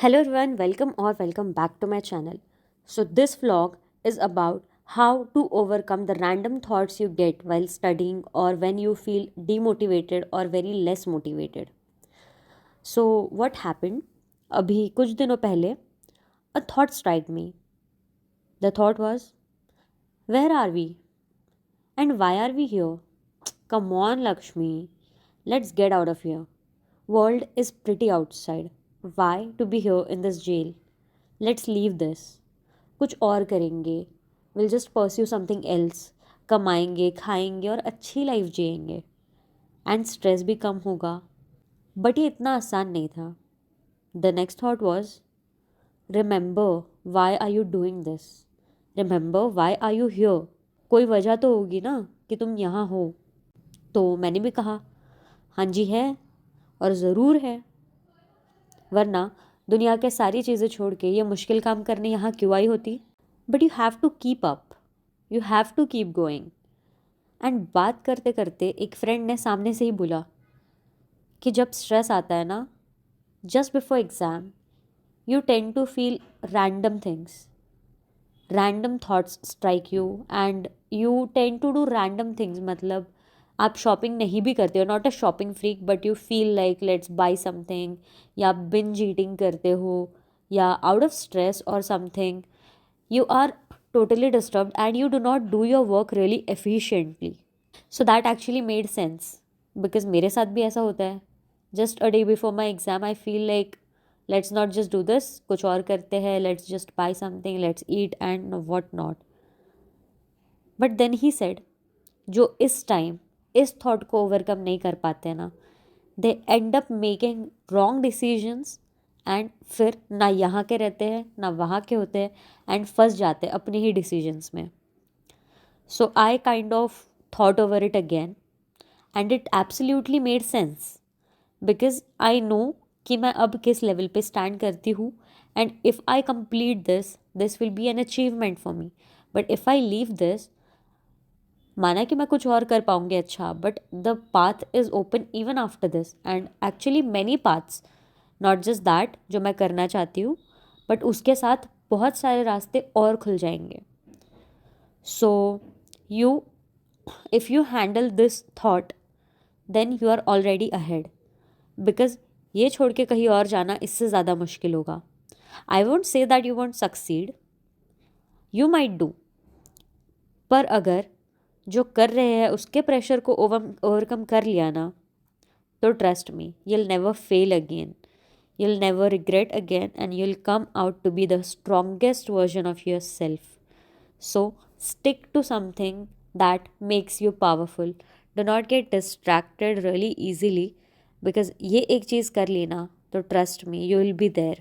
Hello everyone, welcome or welcome back to my channel. So this vlog is about how to overcome the random thoughts you get while studying or when you feel demotivated or very less motivated. So what happened? अभी कुछ दिनों पहले a thought struck me. The thought was, where are we? And why are we here? Come on Lakshmi, let's get out of here. World is pretty outside. Why to be here in this jail? Let's leave this. कुछ और करेंगे. Will just pursue something else. कमाएंगे, खाएंगे और अच्छी life जिएंगे and stress भी कम होगा. बट ये इतना आसान नहीं था. The next thought was, remember why are you doing this. Remember why are you here. कोई वजह तो होगी ना कि तुम यहाँ हो. तो मैंने भी कहा, हाँ जी है, और ज़रूर है, वरना दुनिया के सारी चीज़ें छोड़ के ये मुश्किल काम करने यहाँ क्यों आई होती. But you have to keep up, you have to keep going. And बात करते करते एक फ्रेंड ने सामने से ही बोला कि जब स्ट्रेस आता है ना, just before exam you tend to feel random things. Random thoughts strike you and you tend to do random things. मतलब आप शॉपिंग नहीं भी करते हो, not a shopping freak, but you feel like let's buy something, या binge eating करते हो, या आउट ऑफ स्ट्रेस और something you are totally disturbed and you do not do your work really efficiently. So that actually made sense because मेरे साथ भी ऐसा होता है. Just a day before my exam I feel like let's not just do this, कुछ और करते हैं, let's just buy something, let's eat and what not. But then he said, जो इस टाइम इस थॉट को ओवरकम नहीं कर पाते ना, they end up making wrong decisions and फिर ना यहाँ के रहते हैं ना वहाँ के होते हैं एंड फंस जाते हैं अपने ही डिसीजंस में. So I kind of thought over it again and it absolutely made sense because I know कि मैं अब किस लेवल पे स्टैंड करती हूँ and if I complete this will be an achievement for me. But if I leave this, माना कि मैं कुछ और कर पाऊँगी अच्छा, but the path is open even after this and actually many paths, not just that जो मैं करना चाहती हूँ, बट उसके साथ बहुत सारे रास्ते और खुल जाएंगे. So you if you handle this thought then you are already ahead. Because ये छोड़ के कहीं और जाना इससे ज़्यादा मुश्किल होगा. I won't say that you won't succeed, you might do, पर अगर जो कर रहे हैं उसके प्रेशर को ओवरकम कर लिया ना, तो trust me, you'll never fail again. You'll never regret again and you'll come out to be the strongest version of yourself. So stick to something that makes you powerful. Do not get distracted really easily because ये एक चीज़ कर लेना तो trust me, you will be there.